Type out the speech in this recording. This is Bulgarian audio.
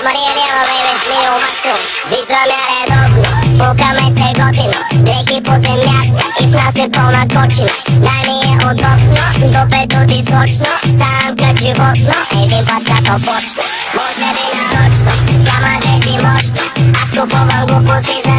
Мариелиева, бейбе, минимум максимум. Виждам я редовно, пукаме се готино. Дрехи по земята и в нас е пълна кочина. Най-ми е удобно, допето ти сочно. Ставам като животно, един път като почна. Може би нарочно, тя ма деси мощно. Аз купувам глупости за